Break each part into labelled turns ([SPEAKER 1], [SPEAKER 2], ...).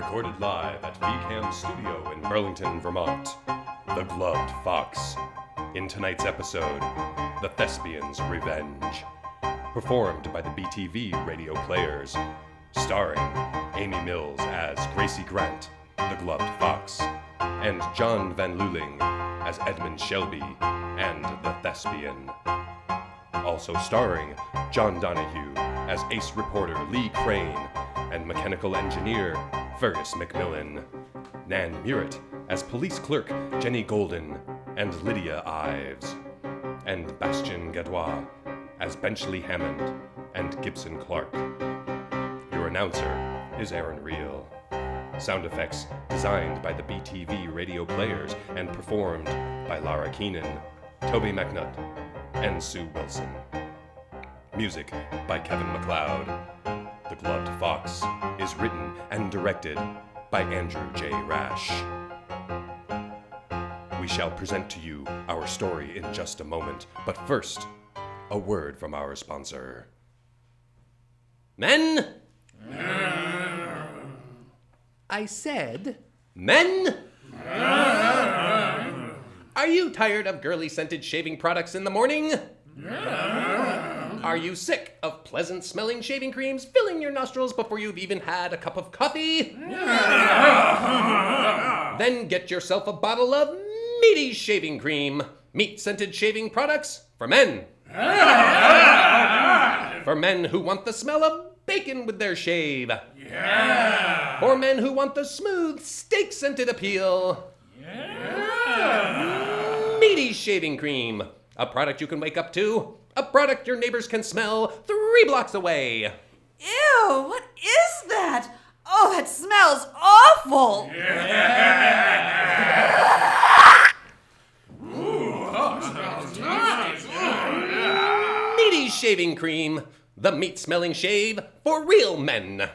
[SPEAKER 1] Recorded live at VCAM Studio in Burlington, Vermont. The Gloved Fox. In tonight's episode, The Thespian's Revenge. Performed by the BTV Radio Players. Starring Amy Mills as Gracie Grant, the Gloved Fox, and John Van Luling as Edmund Shelby and the Thespian. Also starring John Donahue as ace reporter Lee Crane and mechanical engineer Fergus McMillan. Nan Murrett as police clerk Jenny Golden and Lydia Ives. And Bastien Gadois as Benchley Hammond and Gibson Clark. Your announcer is Aaron Reel. Sound effects designed by the BTV Radio Players and performed by Lara Keenan, Toby McNutt, and Sue Wilson. Music by Kevin MacLeod. The Gloved Fox is written and directed by Andrew J. Rash. We shall present to you our story in just a moment, but first, a word from our sponsor. Men! I said, men! Are you tired of girly scented shaving products in the morning? Are you sick of pleasant smelling shaving creams filling your nostrils before you've even had a cup of coffee? Then get yourself a bottle of meaty shaving cream. Meat scented shaving products for men. For men who want the smell of bacon with their shave. Yeah. For men who want the smooth steak scented appeal. Yeah. Meaty shaving cream. A product you can wake up to. A product your neighbors can smell 3 blocks away.
[SPEAKER 2] Ew, what is that? Oh, that smells awful.
[SPEAKER 1] Meaty shaving cream. The meat-smelling shave for real men.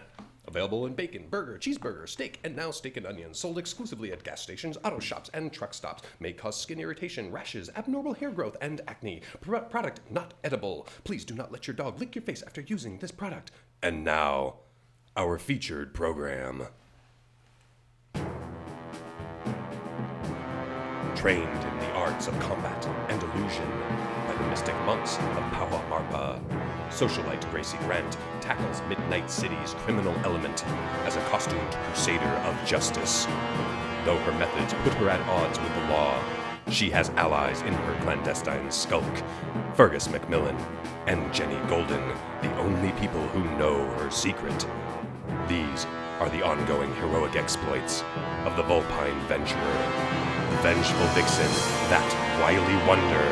[SPEAKER 1] Available in bacon, burger, cheeseburger, steak, and now steak and onions. Sold exclusively at gas stations, auto shops, and truck stops. May cause skin irritation, rashes, abnormal hair growth, and acne. Product not edible. Please do not let your dog lick your face after using this product. And now, our featured program. Trained in the arts of combat and illusion by the mystic monks of Pawa Marpa, socialite Gracie Grant tackles Midnight City's criminal element as a costumed crusader of justice. Though her methods put her at odds with the law, she has allies in her clandestine skulk, Fergus McMillan and Jenny Golden, the only people who know her secret. These are the ongoing heroic exploits of the Vulpine Venturer, the vengeful vixen, that wily wonder,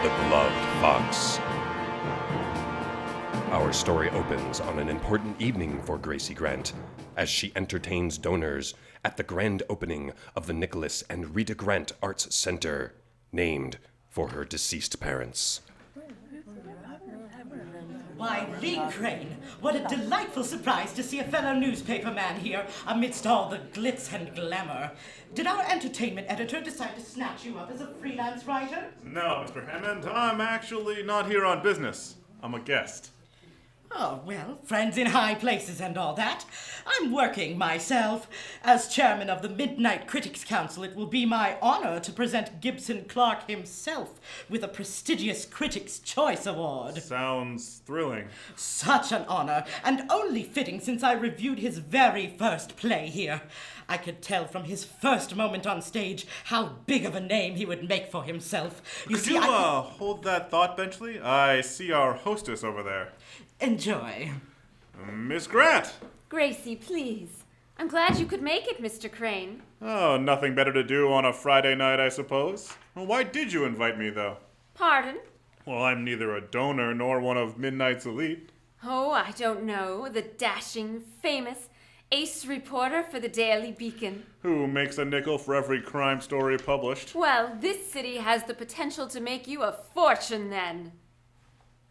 [SPEAKER 1] the Gloved Fox. Our story opens on an important evening for Gracie Grant as she entertains donors at the grand opening of the Nicholas and Rita Grant Arts Center, named for her deceased parents.
[SPEAKER 3] Why, Lee Crane, what a delightful surprise to see a fellow newspaper man here amidst all the glitz and glamour. Did our entertainment editor decide to snatch you up as a freelance writer?
[SPEAKER 4] No, Mr. Hammond, I'm actually not here on business. I'm a guest.
[SPEAKER 3] Oh, well, friends in high places and all that. I'm working myself. As chairman of the Midnight Critics Council, it will be my honor to present Gibson Clark himself with a prestigious Critics' Choice Award.
[SPEAKER 4] Sounds thrilling.
[SPEAKER 3] Such an honor, and only fitting since I reviewed his very first play here. I could tell from his first moment on stage how big of a name he would make for himself.
[SPEAKER 4] Could you hold that thought, Benchley? I see our hostess over there.
[SPEAKER 3] Enjoy.
[SPEAKER 4] Miss Grant!
[SPEAKER 5] Gracie, please. I'm glad you could make it, Mr. Crane.
[SPEAKER 4] Oh, nothing better to do on a Friday night, I suppose. Well, why did you invite me, though?
[SPEAKER 5] Pardon?
[SPEAKER 4] Well, I'm neither a donor nor one of Midnight's elite.
[SPEAKER 5] Oh, I don't know. The dashing, famous ace reporter for the Daily Beacon.
[SPEAKER 4] Who makes a nickel for every crime story published.
[SPEAKER 5] Well, this city has the potential to make you a fortune, then.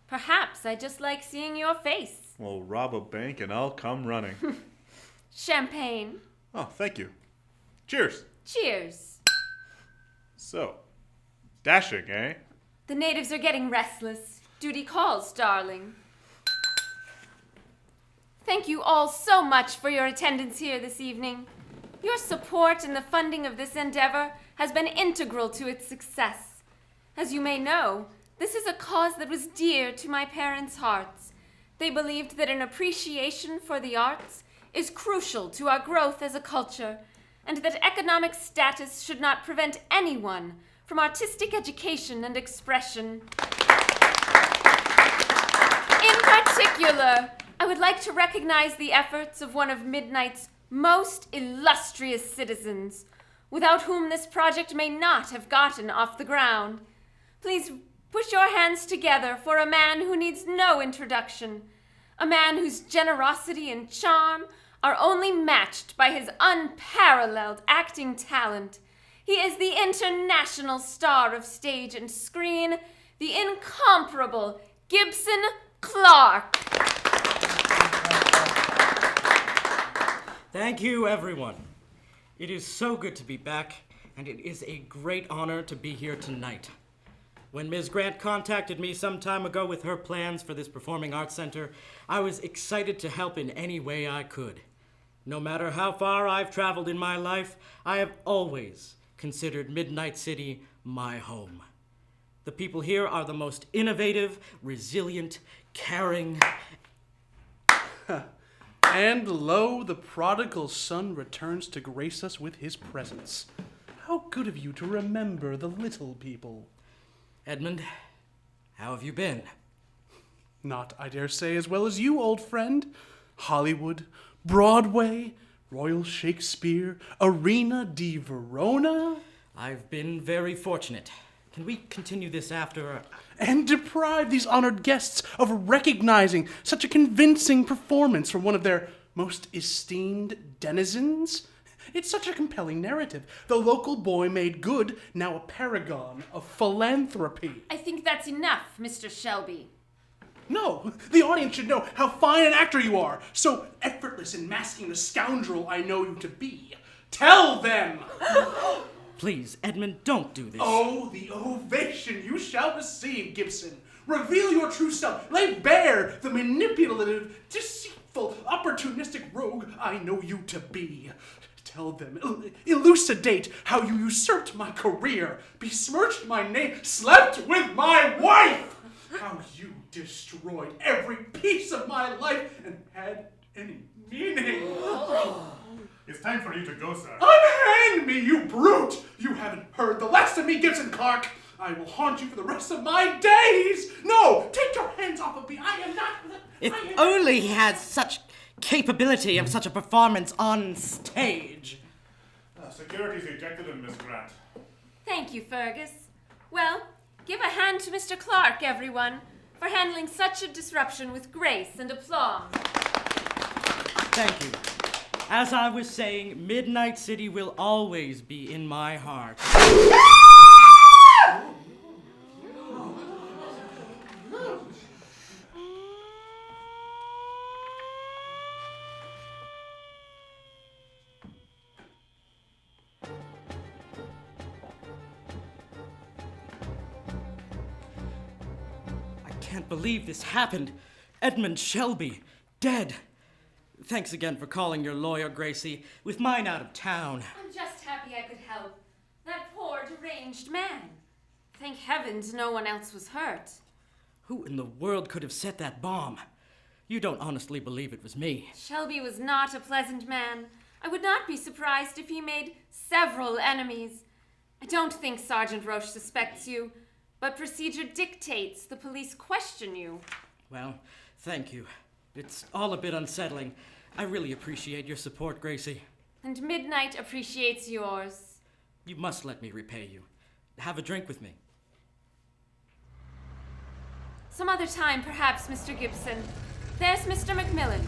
[SPEAKER 5] Perhaps I just like seeing your face.
[SPEAKER 4] Well, rob a bank and I'll come running.
[SPEAKER 5] Champagne.
[SPEAKER 4] Oh, thank you. Cheers.
[SPEAKER 5] Cheers.
[SPEAKER 4] So, dashing, eh?
[SPEAKER 5] The natives are getting restless. Duty calls, darling. Thank you all so much for your attendance here this evening. Your support in the funding of this endeavor has been integral to its success. As you may know, this is a cause that was dear to my parents' hearts. They believed that an appreciation for the arts is crucial to our growth as a culture, and that economic status should not prevent anyone from artistic education and expression. In particular, I would like to recognize the efforts of one of Midnight's most illustrious citizens, without whom this project may not have gotten off the ground. Please put your hands together for a man who needs no introduction, a man whose generosity and charm are only matched by his unparalleled acting talent. He is the international star of stage and screen, the incomparable Gibson Clark.
[SPEAKER 3] Thank you, everyone. It is so good to be back, and it is a great honor to be here tonight. When Ms. Grant contacted me some time ago with her plans for this Performing Arts Center, I was excited to help in any way I could. No matter how far I've traveled in my life, I have always considered Midnight City my home. The people here are the most innovative, resilient, caring.
[SPEAKER 6] And lo, the prodigal son returns to grace us with his presence. How good of you to remember the little people.
[SPEAKER 3] Edmund, how have you been?
[SPEAKER 6] Not, I dare say, as well as you, old friend. Hollywood, Broadway, Royal Shakespeare, Arena di Verona.
[SPEAKER 3] I've been very fortunate. Can we continue this after?
[SPEAKER 6] And deprive these honored guests of recognizing such a convincing performance from one of their most esteemed denizens? It's such a compelling narrative. The local boy made good, now a paragon of philanthropy.
[SPEAKER 5] I think that's enough, Mr. Shelby.
[SPEAKER 6] No, the audience should know how fine an actor you are, so effortless in masking the scoundrel I know you to be. Tell them!
[SPEAKER 3] Please, Edmund, don't do this.
[SPEAKER 6] Oh, the ovation you shall receive, Gibson. Reveal your true self. Lay bare the manipulative, deceitful, opportunistic rogue I know you to be. Tell them, elucidate how you usurped my career, besmirched my name, slept with my wife, how you destroyed every piece of my life and had any meaning.
[SPEAKER 4] It's time for you to go, sir.
[SPEAKER 6] Unhand me, you brute! You haven't heard the last of me, Gibson Clark. I will haunt you for the rest of my days. No, take your hands off of me. I am not...
[SPEAKER 3] If only he had such capability of such a performance on stage.
[SPEAKER 4] Security's ejected him, Miss Grant.
[SPEAKER 5] Thank you, Fergus. Well, give a hand to Mr. Clark, everyone, for handling such a disruption with grace and aplomb.
[SPEAKER 3] Thank you. As I was saying, Midnight City will always be in my heart. I can't believe this happened. Edmund Shelby, dead. Thanks again for calling your lawyer, Gracie, with mine out of town.
[SPEAKER 5] I'm just happy I could help. That poor, deranged man. Thank heavens no one else was hurt.
[SPEAKER 3] Who in the world could have set that bomb? You don't honestly believe it was me.
[SPEAKER 5] Shelby was not a pleasant man. I would not be surprised if he made several enemies. I don't think Sergeant Roche suspects you, but procedure dictates the police question you.
[SPEAKER 3] Well, thank you. It's all a bit unsettling. I really appreciate your support, Gracie.
[SPEAKER 5] And Midnight appreciates yours.
[SPEAKER 3] You must let me repay you. Have a drink with me.
[SPEAKER 5] Some other time, perhaps, Mr. Gibson. There's Mr. Macmillan.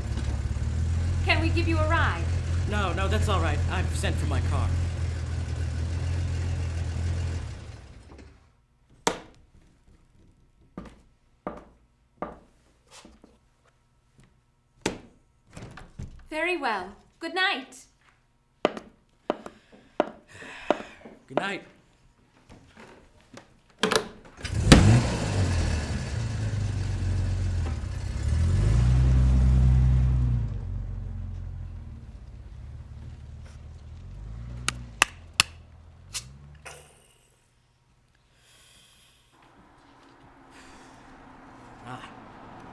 [SPEAKER 5] Can we give you a ride?
[SPEAKER 3] No, that's all right. I've sent for my car.
[SPEAKER 5] Very well. Good night.
[SPEAKER 3] Good night.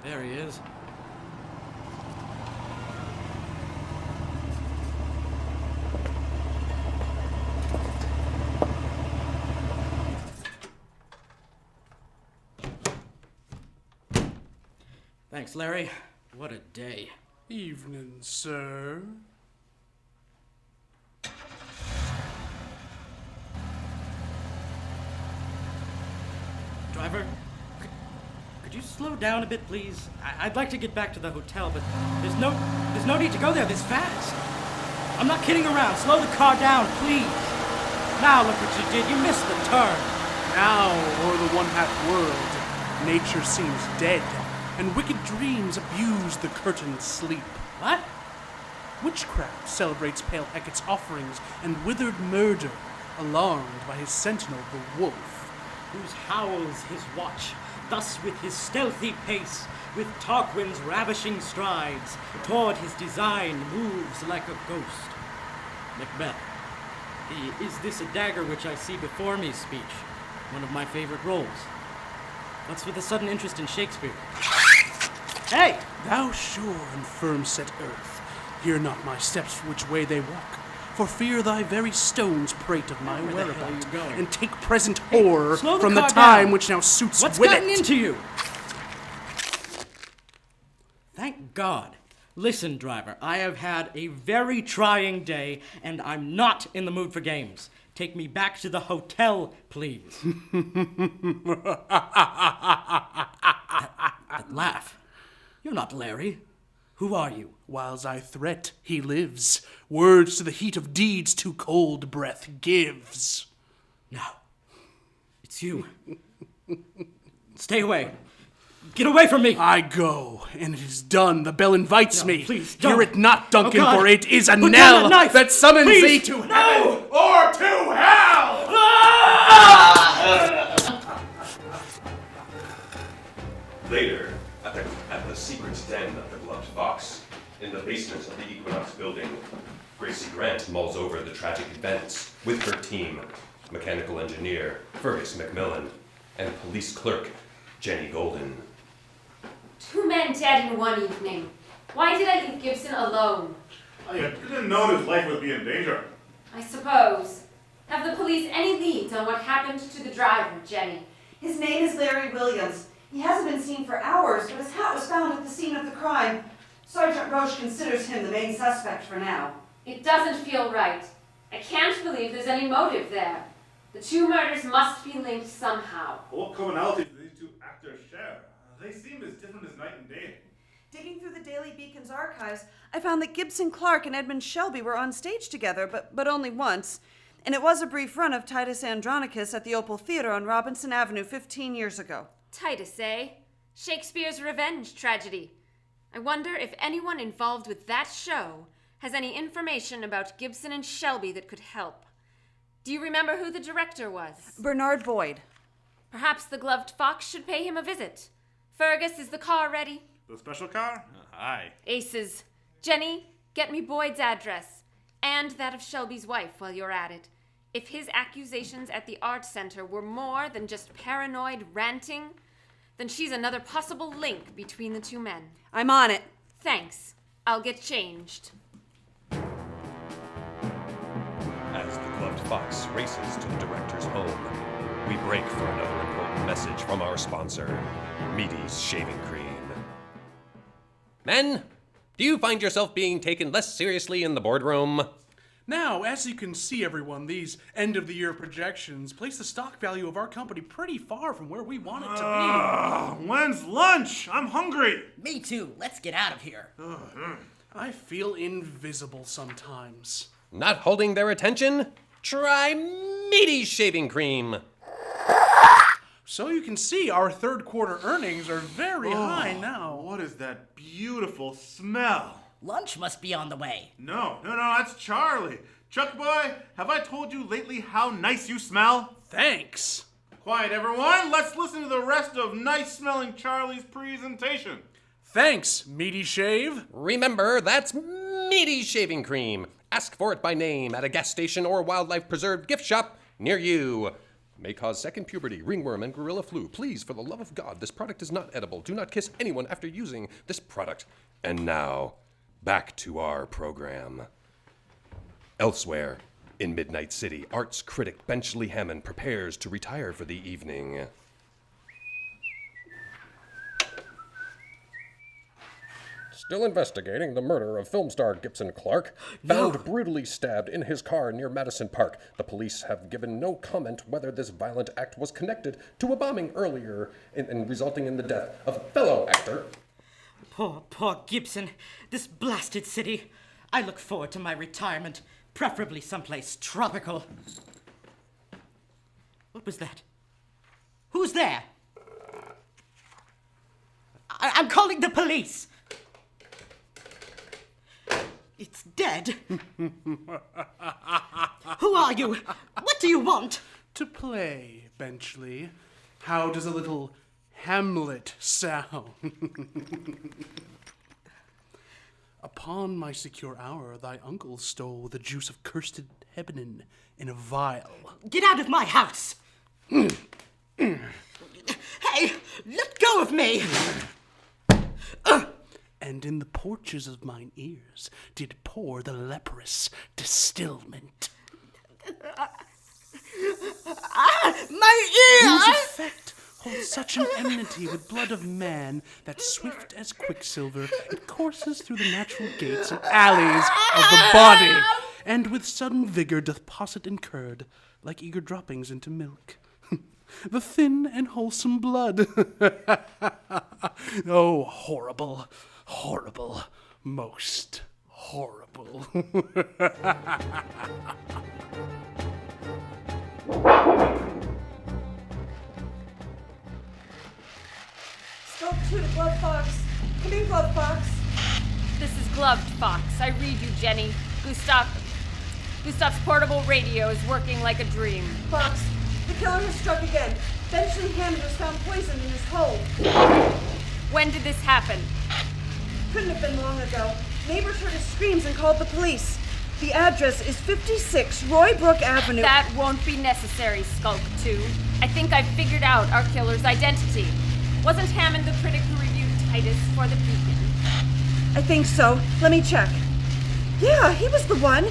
[SPEAKER 3] There he is. Thanks, Larry. What a day.
[SPEAKER 6] Evening, sir.
[SPEAKER 3] Driver, could you slow down a bit, please? I'd like to get back to the hotel, but there's no need to go there this fast. I'm not kidding around. Slow the car down, please. Now look what you did. You missed the turn.
[SPEAKER 6] Now, o'er the one-half world, nature seems dead, and wicked dreams abuse the curtained sleep.
[SPEAKER 3] What?
[SPEAKER 6] Witchcraft celebrates pale Hecate's offerings and withered murder, alarmed by his sentinel, the wolf.
[SPEAKER 3] Whose howls his watch, thus with his stealthy pace, with Tarquin's ravishing strides, toward his design moves like a ghost. Macbeth, the "Is this a dagger which I see before me" speech, one of my favorite roles. What's with the sudden interest in Shakespeare? Hey!
[SPEAKER 6] Thou sure and firm-set earth, hear not my steps which way they walk, for fear thy very stones prate of my
[SPEAKER 3] Where the hell are
[SPEAKER 6] whereabout,
[SPEAKER 3] you going?
[SPEAKER 6] and take present horror
[SPEAKER 3] slow the
[SPEAKER 6] from the
[SPEAKER 3] car
[SPEAKER 6] time
[SPEAKER 3] down.
[SPEAKER 6] which now suits
[SPEAKER 3] What's
[SPEAKER 6] with
[SPEAKER 3] gotten
[SPEAKER 6] it.
[SPEAKER 3] into you? Thank God. Listen, driver, I have had a very trying day, and I'm not in the mood for games. Take me back to the hotel, please. that laugh. You're not Larry. Who are you?
[SPEAKER 6] Whiles I threat, he lives. Words to the heat of deeds too cold breath gives.
[SPEAKER 3] No. It's you. Stay away. Get away from me!
[SPEAKER 6] I go, and it is done. The bell invites
[SPEAKER 3] No,
[SPEAKER 6] me.
[SPEAKER 3] please,
[SPEAKER 6] Hear
[SPEAKER 3] don't.
[SPEAKER 6] it not, Duncan,
[SPEAKER 3] Oh, God.
[SPEAKER 6] for it is a
[SPEAKER 3] Put down
[SPEAKER 6] knell
[SPEAKER 3] that knife.
[SPEAKER 6] that summons
[SPEAKER 3] Please.
[SPEAKER 6] thee to heaven
[SPEAKER 3] No.
[SPEAKER 6] or to hell!
[SPEAKER 1] Later, at the secret den of the Gloved Fox, in the basement of the Equinox building, Gracie Grant mulls over the tragic events with her team, mechanical engineer Fergus McMillan, and police clerk Jenny Golden.
[SPEAKER 5] 2 men dead in one evening. Why did I leave Gibson alone?
[SPEAKER 4] I didn't know his life would be in danger.
[SPEAKER 5] I suppose. Have the police any leads on what happened to the driver, Jenny?
[SPEAKER 2] His name is Larry Williams. He hasn't been seen for hours, but his hat was found at the scene of the crime. Sergeant Roche considers him the main suspect for now.
[SPEAKER 5] It doesn't feel right. I can't believe there's any motive there. The 2 murders must be linked somehow.
[SPEAKER 4] What commonalities do these 2 actors share? They seem as different as night and day.
[SPEAKER 2] Digging through the Daily Beacon's archives, I found that Gibson Clark and Edmund Shelby were on stage together, but only once. And it was a brief run of Titus Andronicus at the Opal Theater on Robinson Avenue 15 years ago.
[SPEAKER 5] Titus, eh? Shakespeare's revenge tragedy. I wonder if anyone involved with that show has any information about Gibson and Shelby that could help. Do you remember who the director was?
[SPEAKER 2] Bernard Boyd.
[SPEAKER 5] Perhaps the Gloved Fox should pay him a visit. Fergus, is the car ready?
[SPEAKER 4] The special car? Aye.
[SPEAKER 5] Aces. Jenny, get me Boyd's address. And that of Shelby's wife while you're at it. If his accusations at the art center were more than just paranoid ranting, then she's another possible link between the 2 men.
[SPEAKER 2] I'm on it.
[SPEAKER 5] Thanks. I'll get changed.
[SPEAKER 1] As the Gloved Fox races to the director's home, we break for another important message from our sponsor, Meaty's Shaving Cream. Men, do you find yourself being taken less seriously in the boardroom?
[SPEAKER 6] Now, as you can see, everyone, these end-of-the-year projections place the stock value of our company pretty far from where we want it to
[SPEAKER 4] When's lunch? I'm hungry.
[SPEAKER 3] Me too. Let's get out of here.
[SPEAKER 6] be. I feel invisible sometimes.
[SPEAKER 1] Not holding their attention? Try Meaty's Shaving Cream.
[SPEAKER 6] So you can see, our third quarter earnings are very high now.
[SPEAKER 4] What is that beautiful smell?
[SPEAKER 3] Lunch must be on the way.
[SPEAKER 4] No, that's Charlie. Chuck boy, have I told you lately how nice you smell?
[SPEAKER 6] Thanks.
[SPEAKER 4] Quiet, everyone. Let's listen to the rest of nice-smelling Charlie's presentation.
[SPEAKER 6] Thanks, Meaty Shave.
[SPEAKER 1] Remember, that's Meaty's Shaving Cream. Ask for it by name at a gas station or wildlife preserved gift shop near you. may cause second puberty, ringworm, and gorilla flu. Please, for the love of God, this product is not edible. Do not kiss anyone after using this product. And now, back to our program. Elsewhere, in Midnight City, arts critic Benchley Hammond prepares to retire for the evening. Still investigating the murder of film star Gibson Clark, found brutally stabbed in his car near Madison Park. The police have given no comment whether this violent act was connected to a bombing earlier and resulting in the death of a fellow actor.
[SPEAKER 3] Poor Gibson. This blasted city. I look forward to my retirement, preferably someplace tropical. What was that? Who's there? I'm calling the police. It's dead. Who are you? What do you want?
[SPEAKER 6] To play, Benchley. How does a little Hamlet sound? Upon my secure hour, thy uncle stole the juice of cursed Hebenin in a vial.
[SPEAKER 3] Get out of my house! Hey, let go of me!
[SPEAKER 6] And in the porches of mine ears did pour the leprous distilment.
[SPEAKER 3] My ear!
[SPEAKER 6] Whose effect holds such an enmity with blood of man that swift as quicksilver it courses through the natural gates and alleys of the body, and with sudden vigor doth posset and curd, like eager droppings into milk. The thin and wholesome blood. Oh, horrible, horrible, most horrible.
[SPEAKER 2] Scope 2 to Glove Fox. Come in, Glove Fox.
[SPEAKER 5] This is Gloved Fox. I read you, Jenny. Gustav's portable radio is working like a dream.
[SPEAKER 2] Fox, the killer has struck again. Benchley Hammond was found poisoned in his home.
[SPEAKER 5] When did this happen?
[SPEAKER 2] Couldn't have been long ago. Neighbors heard his screams and called the police. The address is 56 Roybrook Avenue.
[SPEAKER 5] That won't be necessary, Skulk 2. I think I've figured out our killer's identity. Wasn't Hammond the critic who reviewed Titus for the Beacon?
[SPEAKER 2] I think so. Let me check. Yeah, he was the one.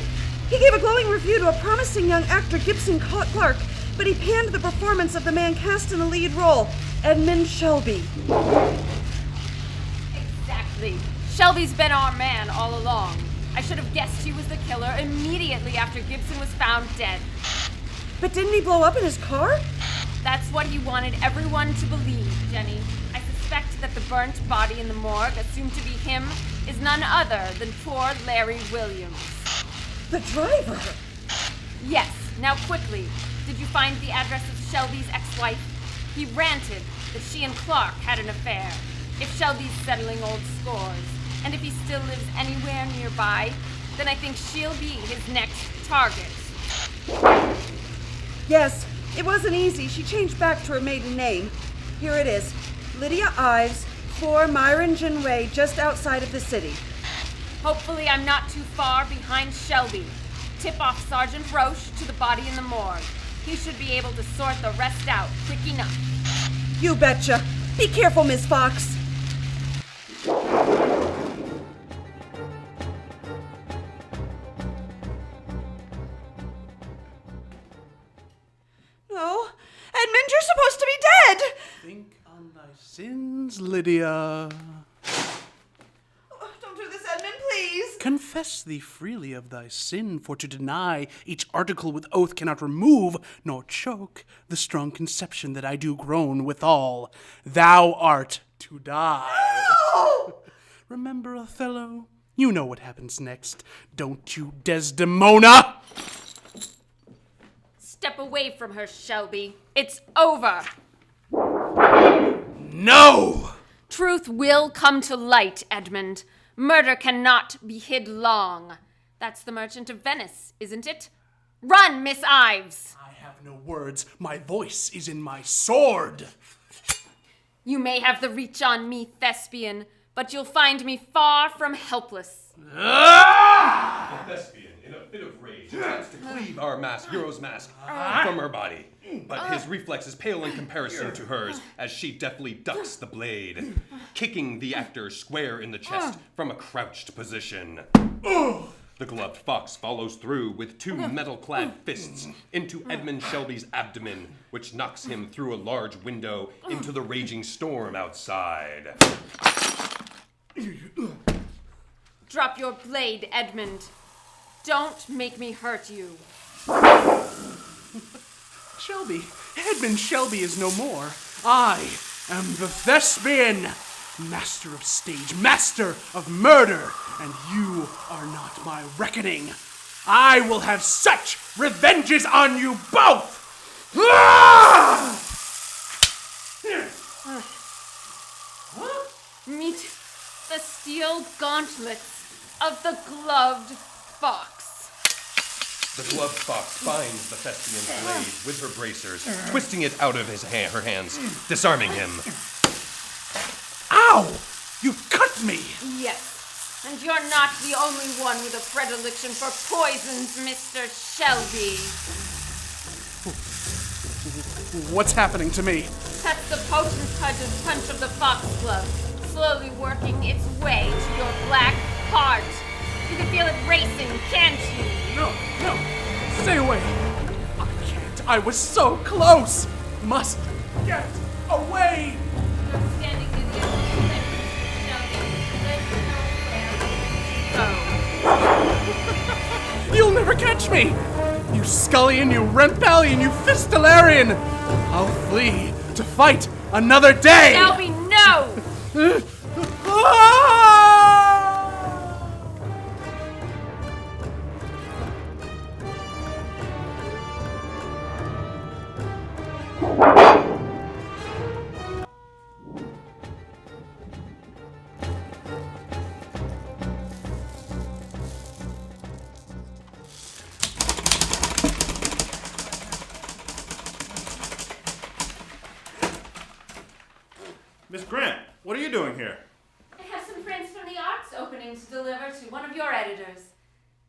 [SPEAKER 2] He gave a glowing review to a promising young actor, Gibson Clark, but he panned the performance of the man cast in the lead role, Edmund Shelby.
[SPEAKER 5] Exactly. Shelby's been our man all along. I should have guessed he was the killer immediately after Gibson was found dead.
[SPEAKER 2] But didn't he blow up in his car?
[SPEAKER 5] That's what he wanted everyone to believe, Jenny. I suspect that the burnt body in the morgue, assumed to be him, is none other than poor Larry Williams.
[SPEAKER 2] The driver?
[SPEAKER 5] Yes. Now quickly, did you find the address of Shelby's ex-wife? He ranted that she and Clark had an affair. If Shelby's settling old scores, and if he still lives anywhere nearby, then I think she'll be his next target.
[SPEAKER 2] Yes, it wasn't easy. She changed back to her maiden name. Here it is. Lydia Ives, 4 Myringen Way, just outside of the city.
[SPEAKER 5] Hopefully I'm not too far behind Shelby. Tip off Sergeant Roche to the body in the morgue. He should be able to sort the rest out quick enough.
[SPEAKER 2] You betcha. Be careful, Miss Fox. No. Edmund, you're supposed to be dead!
[SPEAKER 6] Think on thy sins, Lydia.
[SPEAKER 2] Oh, don't do this, Edmund, please.
[SPEAKER 6] Confess thee freely of thy sin, for to deny each article with oath cannot remove nor choke the strong conception that I do groan withal. Thou art to die.
[SPEAKER 2] No!
[SPEAKER 6] Remember, Othello? You know what happens next, don't you, Desdemona?
[SPEAKER 5] Step away from her, Shelby. It's over.
[SPEAKER 6] No!
[SPEAKER 5] Truth will come to light, Edmund. Murder cannot be hid long. That's the Merchant of Venice, isn't it? Run, Miss Ives!
[SPEAKER 6] I have no words. My voice is in my sword.
[SPEAKER 5] You may have the reach on me, Thespian, but you'll find me far from helpless.
[SPEAKER 1] The Thespian, in a fit of rage, She tries to cleave our hero's mask from her body. But his reflexes pale in comparison to hers as she deftly ducks the blade, kicking the actor square in the chest from a crouched position. The gloved fox follows through with two metal-clad fists into Edmund Shelby's abdomen, which knocks him through a large window into the raging storm outside.
[SPEAKER 5] Drop your blade, Edmund. Don't make me hurt you.
[SPEAKER 6] Shelby, Edmund Shelby is no more. I am the Thespian, master of stage, master of murder, and you are not my reckoning. I will have such revenges on you both! Ah!
[SPEAKER 5] Meet the steel gauntlets of the gloved fox.
[SPEAKER 1] The gloved fox finds the Thespian's blade with her bracers, twisting it out of her hands, disarming him.
[SPEAKER 6] Ow! You cut me!
[SPEAKER 5] Yes, and you're not the only one with a predilection for poisons, Mr. Shelby.
[SPEAKER 6] What's happening to me?
[SPEAKER 5] That's the potent punch of the foxglove, slowly working its way to your black heart. You can feel it racing, can't you?
[SPEAKER 6] No, stay away. I can't. I was so close. Must get away.
[SPEAKER 5] You're standing near the other cliff, Shelby. There's nowhere to go.
[SPEAKER 6] You'll never catch me. You scullion, you rent-bellion, you fistolarian. I'll flee to fight another day.
[SPEAKER 5] Shelby, no!
[SPEAKER 6] Ah!
[SPEAKER 4] Miss Grant, what are you doing here?
[SPEAKER 5] I have some friends from the arts opening to deliver to one of your editors.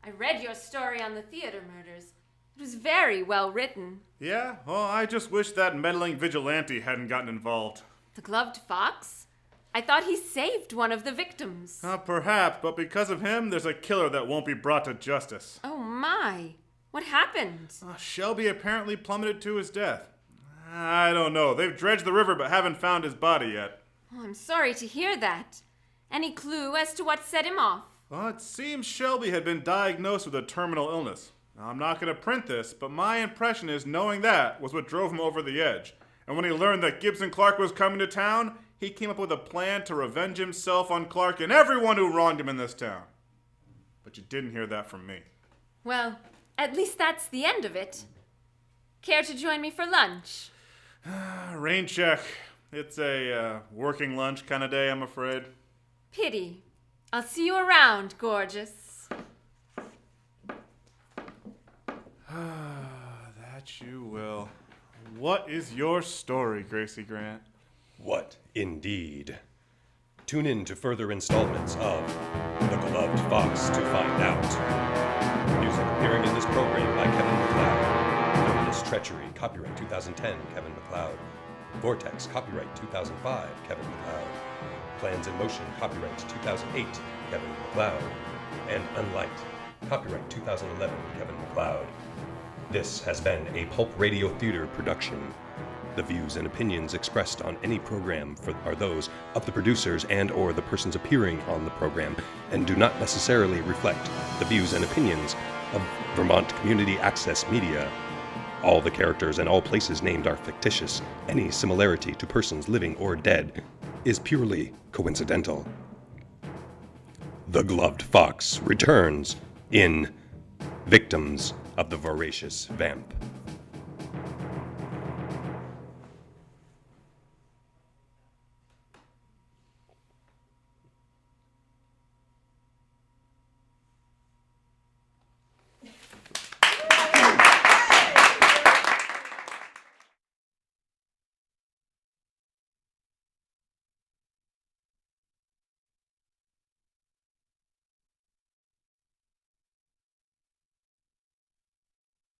[SPEAKER 5] I read your story on the theater murders. It was very well written.
[SPEAKER 4] Yeah? Well, I just wish that meddling vigilante hadn't gotten involved.
[SPEAKER 5] The gloved fox? I thought he saved one of the victims.
[SPEAKER 4] Perhaps, but because of him, there's a killer that won't be brought to justice.
[SPEAKER 5] Oh my. What happened?
[SPEAKER 4] Shelby apparently plummeted to his death. I don't know. They've dredged the river but haven't found his body yet.
[SPEAKER 5] Oh, I'm sorry to hear that. Any clue as to what set him off?
[SPEAKER 4] Well, it seems Shelby had been diagnosed with a terminal illness. Now, I'm not going to print this, but my impression is knowing that was what drove him over the edge. And when he learned that Gibson Clark was coming to town, he came up with a plan to revenge himself on Clark and everyone who wronged him in this town. But you didn't hear that from me.
[SPEAKER 5] Well, at least that's the end of it. Care to join me for lunch?
[SPEAKER 4] Rain check. It's a working lunch kind of day, I'm afraid.
[SPEAKER 5] Pity. I'll see you around, gorgeous.
[SPEAKER 4] That you will. What is your story, Gracie Grant?
[SPEAKER 1] What indeed? Tune in to further installments of The Gloved Fox to find out. Music appearing in this program by Kevin MacLeod. Villainous Treachery, copyright 2010, Kevin MacLeod. Vortex, copyright 2005, Kevin MacLeod. Plans in Motion, copyright 2008, Kevin MacLeod. And Unlight, copyright 2011, Kevin MacLeod. This has been a Pulp Radio Theater production. The views and opinions expressed on any program are those of the producers and or the persons appearing on the program and do not necessarily reflect the views and opinions of Vermont Community Access Media. All the characters and all places named are fictitious. Any similarity to persons living or dead is purely coincidental. The Gloved Fox returns in Victims of the Voracious Vamp.